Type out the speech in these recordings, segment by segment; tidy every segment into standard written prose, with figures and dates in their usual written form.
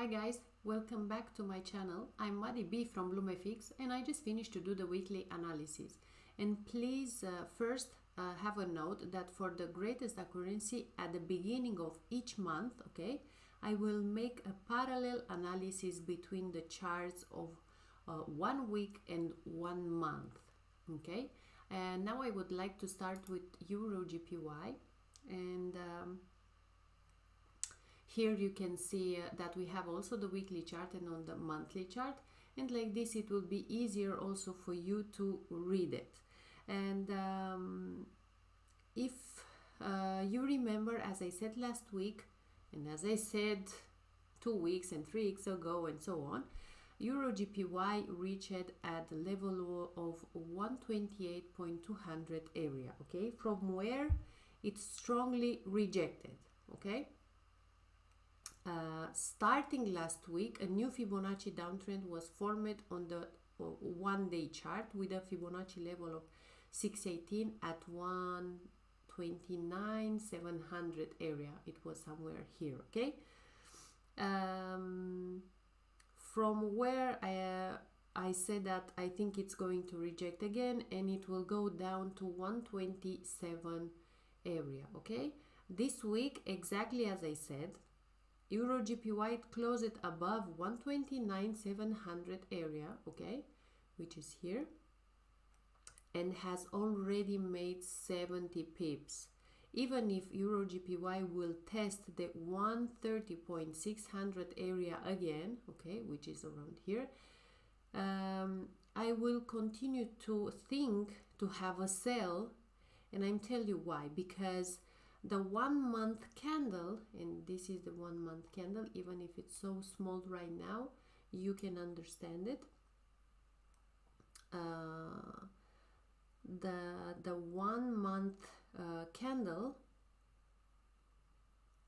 Hi guys, welcome back to my channel. I'm Madi B from BloomFX and I just finished to do the weekly analysis. And please first have a note that for the greatest accuracy at the beginning of each month, okay, I will make a parallel analysis between the charts of 1 week and 1 month, okay. And now I would like to start with EURJPY, and here you can see that we have also the weekly chart and on the monthly chart, and like this it will be easier also for you to read it. And if you remember, as I said last week and as I said 2 weeks and 3 weeks ago and so on, EURJPY reached at the level of 128.200 area, okay, from where it strongly rejected, okay. Starting last week, a new Fibonacci downtrend was formed on the 1-day chart with a Fibonacci level of 618 at 129,700 area. It was somewhere here, okay. From where I said that I think it's going to reject again and it will go down to 127 area, okay. This week, exactly as I said, EURJPY closed above 129,700 area, okay, which is here, and has already made 70 pips. Even if EURJPY will test the 130.600 area again, okay, which is around here, I will continue to think to have a sell, and I'm telling you why. Because the 1 month candle, and this is the 1 month candle, even if it's so small right now, you can understand it. The 1 month candle,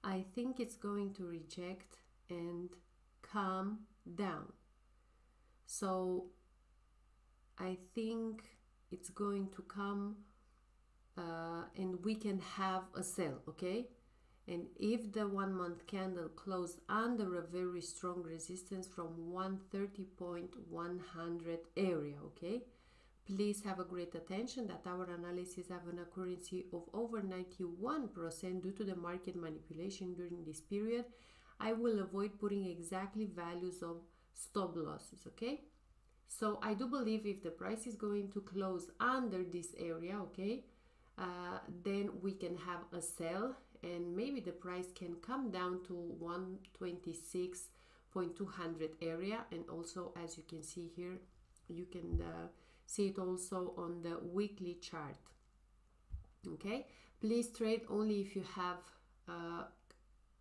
I think it's going to reject and come down. So I think it's going to come and we can have a sell, okay. And if the 1 month candle closed under a very strong resistance from 130.100 area, okay, please have a great attention that our analysis have an accuracy of over 91% due to the market manipulation during this period. I will avoid putting exactly values of stop losses, okay. So I do believe if the price is going to close under this area, okay, then we can have a sell and maybe the price can come down to 126.200 area. And also, as you can see here, you can see it also on the weekly chart, okay. Please trade only if you have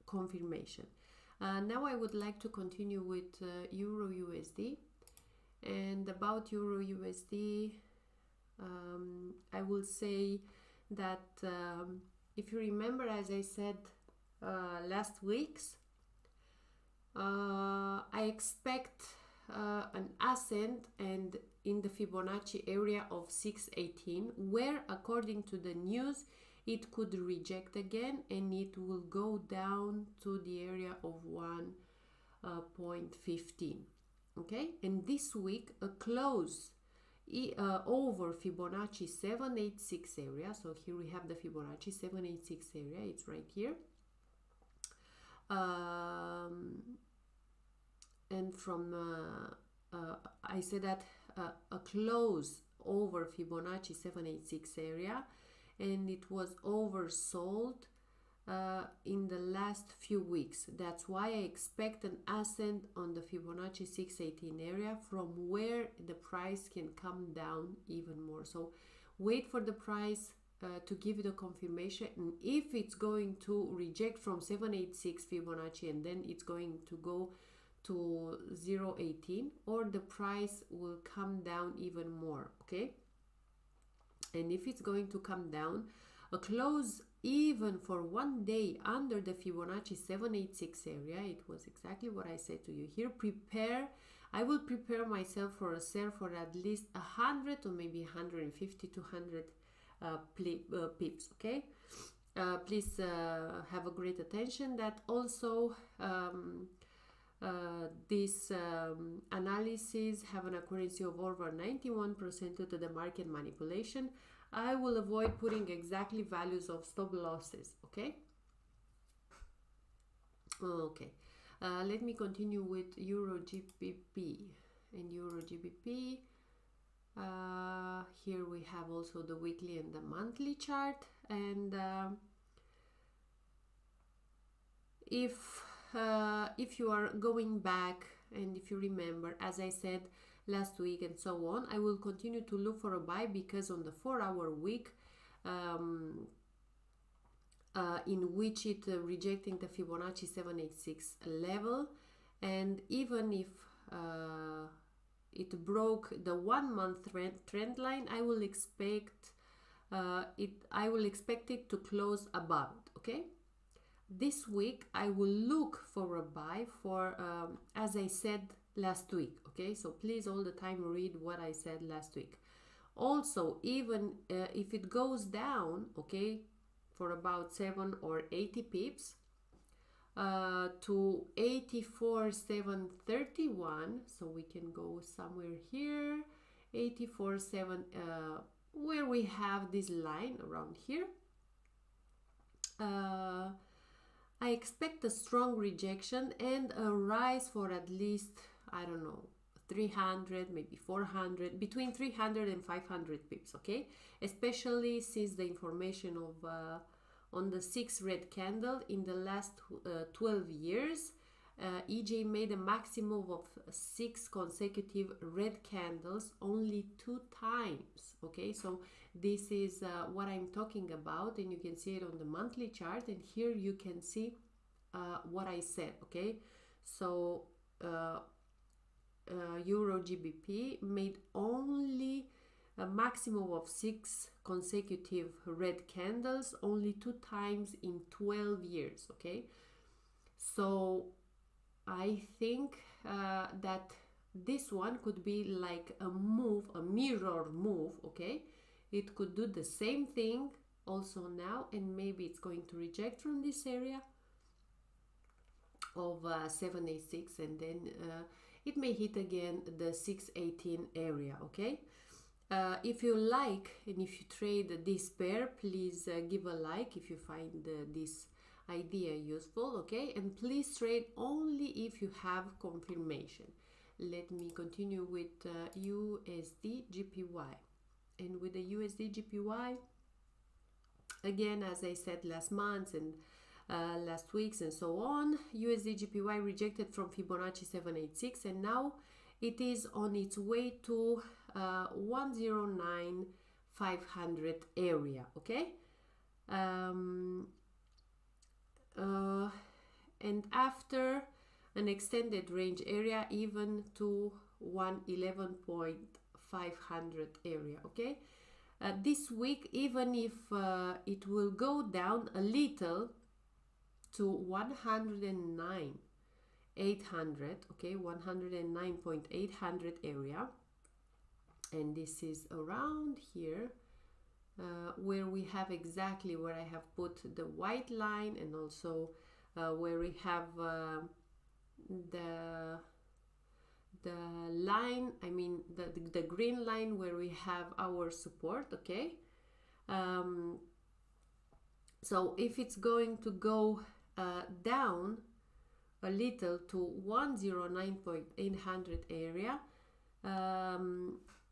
confirmation. Now I would like to continue with EURUSD. And about EURUSD, I will say that if you remember, as I said last week's, I expect an ascent and in the Fibonacci area of 618, where according to the news it could reject again and it will go down to the area of 1.15, okay. And this week a close over Fibonacci 786 area, so here we have the Fibonacci 786 area, it's right here, and from I said that a close over Fibonacci 786 area, and it was oversold in the last few weeks. That's why I expect an ascent on the Fibonacci 618 area from where the price can come down even more. So wait for the price to give you the confirmation, and if it's going to reject from 786 Fibonacci and then it's going to go to 0.18, or the price will come down even more, okay. And if it's going to come down, a close even for 1 day under the Fibonacci 786 area, it was exactly what I said to you here. I will prepare myself for a sell for at least 100 or maybe 150 to 100 pips, okay. Please have a great attention that also This analysis have an accuracy of over 91% due to the market manipulation. I will avoid putting exactly values of stop losses, okay? Okay, let me continue with EURJPY. And EURJPY, here we have also the weekly and the monthly chart. And if you are going back and if you remember, as I said last week and so on, I will continue to look for a buy because on the 4-hour week in which it rejecting the Fibonacci 786 level, and even if it broke the 1-month trend line, I will expect it to close above it, okay? This week I will look for a buy for as I said last week, okay? So please all the time read what I said last week. Also, even if it goes down, okay, for about 7 or 80 pips to 84,731, so we can go somewhere here, 84,7 where we have this line around here. I expect a strong rejection and a rise for at least, I don't know, 300, maybe 400, between 300 and 500 pips, okay? Especially since the information of on the 6 red candle in the last 12 years, EJ made a maximum of 6 consecutive red candles only 2 times, okay? So this is what I'm talking about, and you can see it on the monthly chart, and here you can see what I said, okay? So EURJPY made only a maximum of 6 consecutive red candles only 2 times in 12 years, okay? So I think that this one could be like a move, a mirror move, okay? It could do the same thing also now, and maybe it's going to reject from this area of 786, and then it may hit again the 618 area, okay? If you like and if you trade this pair, please give a like if you find this idea useful, okay? And please trade only if you have confirmation. Let me continue with USDJPY. And with the USDJPY, again, as I said last month and last weeks and so on, USDJPY rejected from Fibonacci 786, and now it is on its way to 109,500 area, okay? And after an extended range area even to 111,500 area, okay? This week, even if it will go down a little to 109,800, okay, 109,800 area, and this is around here where we have exactly where I have put the white line, and also where we have the line, I mean the green line where we have our support, okay? So if it's going to go down a little to 109,800 area,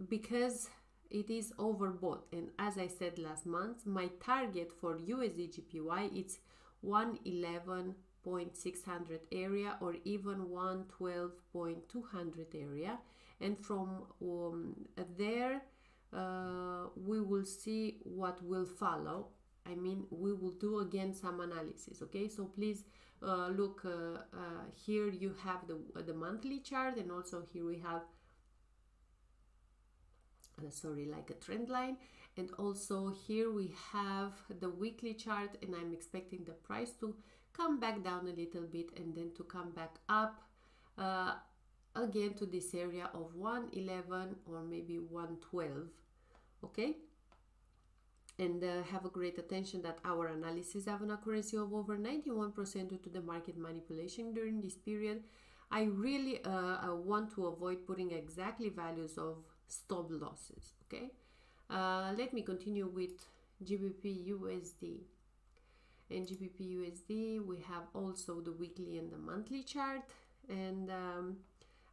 because it is overbought, and as I said last month, my target for USDJPY it's 111,600 area or even 112,200 area, and from there we will see what will follow. I mean, we will do again some analysis, okay? So please look here you have the monthly chart, and also here we have sorry, like a trend line, and also here we have the weekly chart, and I'm expecting the price to come back down a little bit and then to come back up again to this area of 111 or maybe 112, okay? And have a great attention that our analysis have an accuracy of over 91% due to the market manipulation during this period. I really want to avoid putting exactly values of stop losses. Okay, let me continue with GBPUSD. In GBPUSD we have also the weekly and the monthly chart, and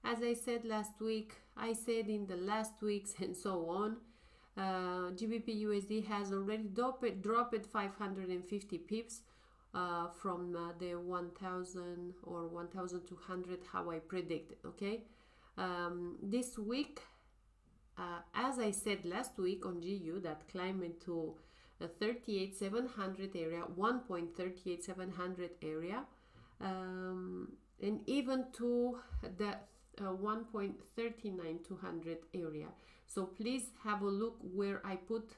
as I said last week, I said in the last weeks and so on, GBPUSD has already dropped 550 pips from the 1000 or 1200 how I predicted. Okay, this week, as I said last week on GU, that climbed into a 38,700 area, 1.38700 area, and even to the 1.39200 area. So please have a look where I put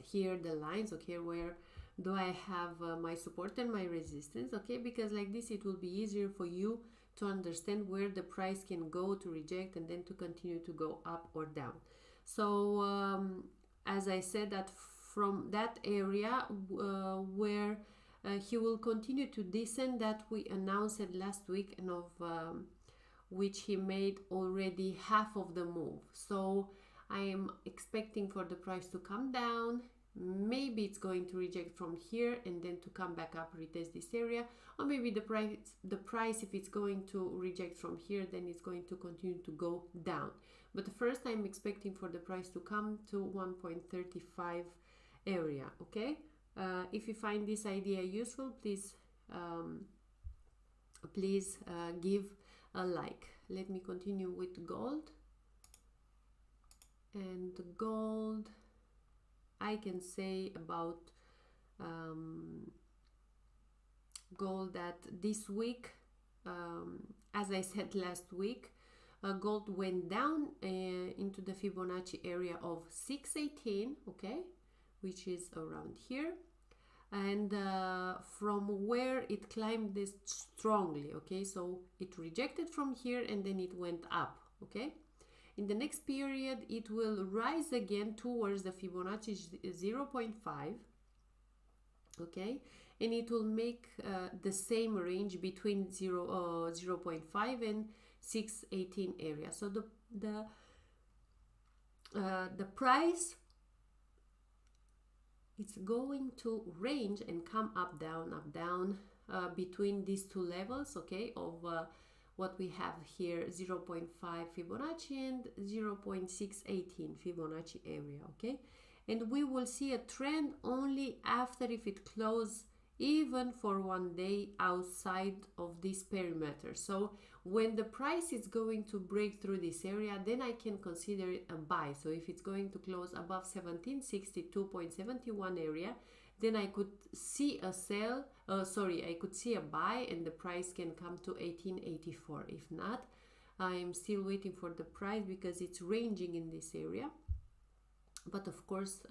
here the lines. Okay, where do I have my support and my resistance? Okay, because like this it will be easier for you to understand where the price can go to reject and then to continue to go up or down. So as I said, that from that area where he will continue to descend, that we announced last week, and of which he made already half of the move. So I am expecting for the price to come down. Maybe it's going to reject from here and then to come back up, retest this area, or maybe the price if it's going to reject from here, then it's going to continue to go down. But first I'm expecting for the price to come to 1.35 area. Okay, if you find this idea useful, please give a like. Let me continue with gold. And gold, I can say about gold that this week, as I said last week, gold went down into the Fibonacci area of 618, okay, which is around here, and from where it climbed this strongly. Okay, so it rejected from here and then it went up. Okay, in the next period it will rise again towards the Fibonacci 0.5, okay, and it will make the same range between 0.5 and 618 area. So the price, it's going to range and come up down between these two levels, okay, of what we have here, 0.5 Fibonacci and 0.618 Fibonacci area. Okay, and we will see a trend only after if it closes even for 1 day outside of this perimeter. So when the price is going to break through this area, then I can consider it a buy. So if it's going to close above 1762.71 area, then I could see a sell, I could see a buy, and the price can come to 1884. If not, I am still waiting for the price because it's ranging in this area. But of course,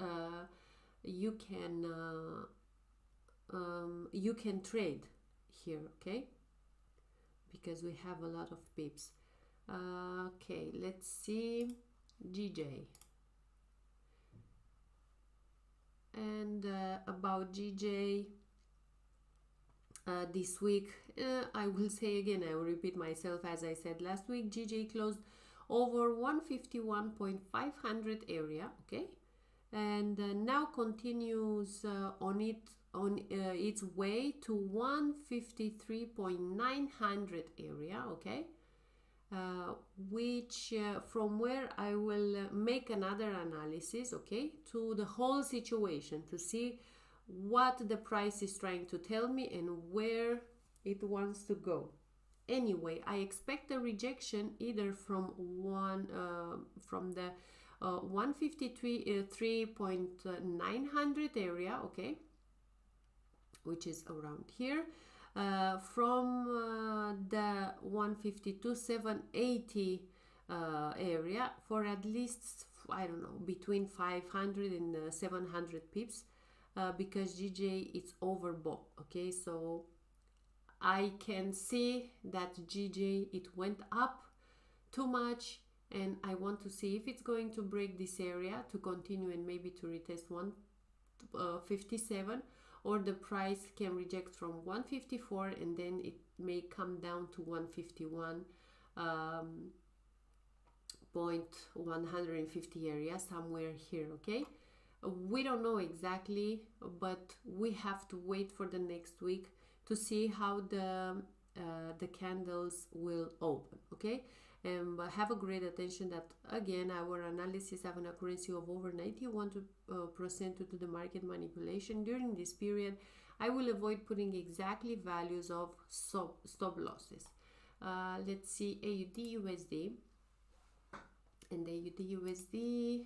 you can trade here, okay, because we have a lot of pips. Okay, let's see GJ. And about GJ, this week, I will say again, I will repeat myself as I said last week, GJ closed over 151.500 area, okay, and now continues on its way to 153.900 area, okay, which from where I will make another analysis, okay, to the whole situation to see what the price is trying to tell me and where it wants to go. Anyway, I expect a rejection either from the 153.900 area, okay, which is around here, from the 152.780 area for at least, I don't know, between 500 and 700 pips, because GJ is overbought. Okay, so I can see that GJ, it went up too much, and I want to see if it's going to break this area to continue and maybe to retest 157, or the price can reject from 154 and then it may come down to 151.150 area, somewhere here. Okay, we don't know exactly, but we have to wait for the next week to see how the candles will open. Okay, and have a great attention that again our analysis have an accuracy of over 91% due to the market manipulation. During this period I will avoid putting exactly values of stop losses. Let's see AUD USD, and AUD USD.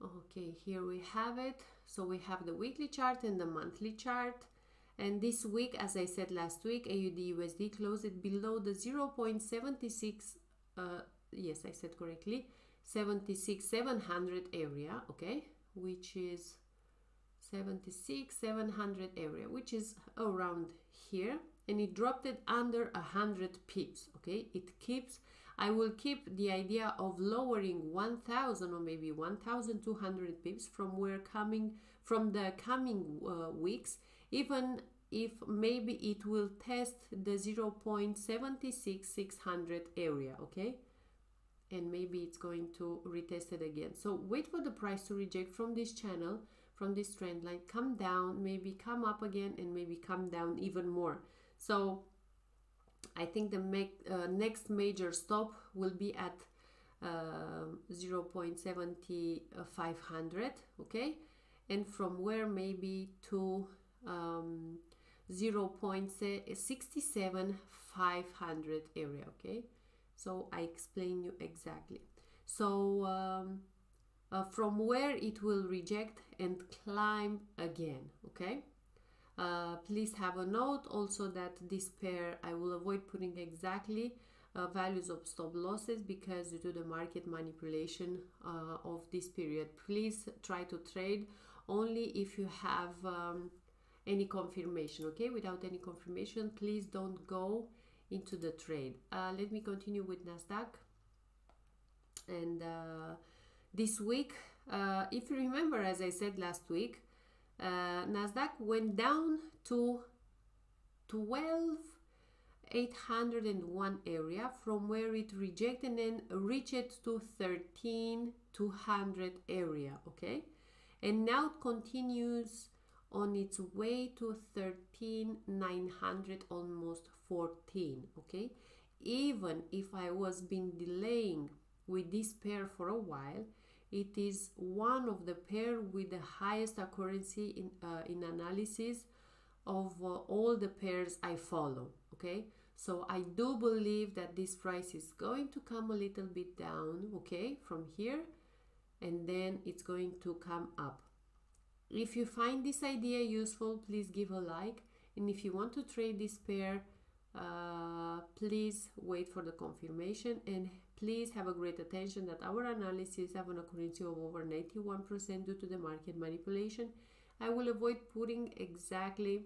Okay, here we have it. So we have the weekly chart and the monthly chart. And this week, as I said last week, AUD USD closed it below the 0.76, yes, I said correctly, 76,700 area, okay, which is 76,700 area, which is around here, and it dropped it under 100 pips, okay. It keeps, I will keep the idea of lowering 1,000 or maybe 1,200 pips from the coming weeks, even if maybe it will test the 0.76600 area, okay, and maybe it's going to retest it again. So wait for the price to reject from this channel, from this trend line, come down, maybe come up again, and maybe come down even more. So I think the next major stop will be at 0.7500, okay, and from where maybe to 0.67500 area, okay. So I explain you exactly. So from where it will reject and climb again, okay. Please have a note also that this pair I will avoid putting exactly values of stop losses, because due to the market manipulation of this period, please try to trade only if you have any confirmation, okay. Without any confirmation, please don't go into the trade. Let me continue with NASDAQ. And this week, if you remember, as I said last week, NASDAQ went down to 12,801 area, from where it rejected and then reached it to 13,200 area, okay, and now it continues on its way to 13,900, almost 14, okay. Even if I was been delaying with this pair for a while, it is one of the pair with the highest accuracy in analysis of all the pairs I follow, okay. So I do believe that this price is going to come a little bit down, okay, from here, and then it's going to come up. If you find this idea useful, please give a like, and if you want to trade this pair, please wait for the confirmation, and please have a great attention that our analysis have an accuracy of over 91% due to the market manipulation. I will avoid putting exactly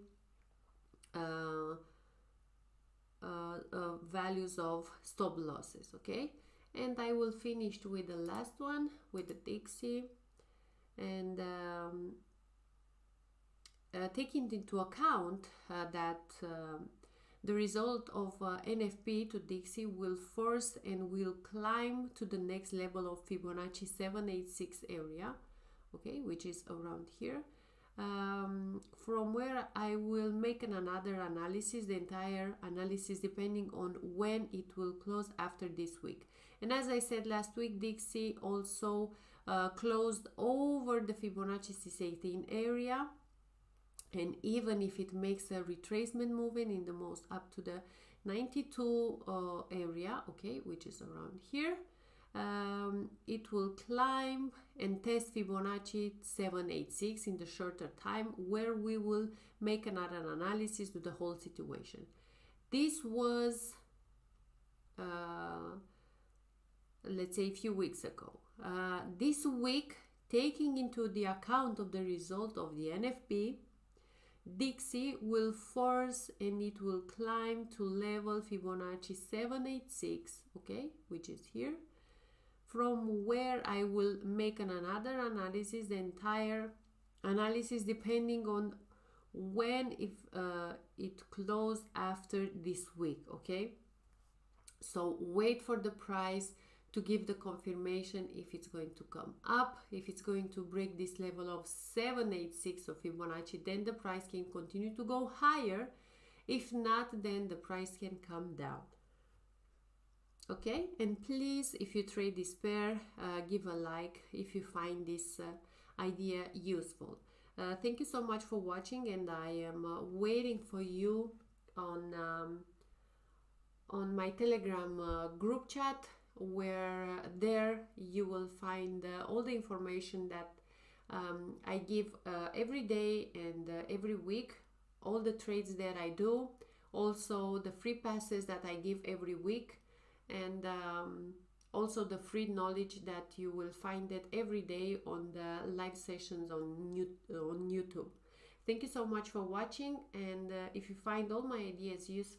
values of stop losses, okay. And I will finish with the last one, with the DXY, and taking into account that the result of NFP to DXY will force and will climb to the next level of Fibonacci 786 area, okay, which is around here, from where I will make another analysis, the entire analysis, depending on when it will close after this week. And as I said last week, DXY also closed over the Fibonacci 618 area, and even if it makes a retracement movement in the most up to the 92 area, okay, which is around here, it will climb and test Fibonacci 786 in the shorter time, where we will make another analysis to the whole situation. This was let's say a few weeks ago. This week, taking into the account of the result of the NFP, DXY will force and it will climb to level Fibonacci 786, okay, which is here, from where I will make another analysis, the entire analysis depending on when it closed after this week. Okay, so wait for the price to give the confirmation if it's going to come up. If it's going to break this level of 786 of Fibonacci, then the price can continue to go higher. If not, then the price can come down. Okay, and please, if you trade this pair, give a like if you find this idea useful. Thank you so much for watching, and I am waiting for you on my Telegram group chat, where there you will find all the information that I give every day and every week, all the trades that I do, also the free passes that I give every week, and also the free knowledge that you will find it every day on the live sessions on YouTube. Thank you so much for watching, and if you find all my ideas useful,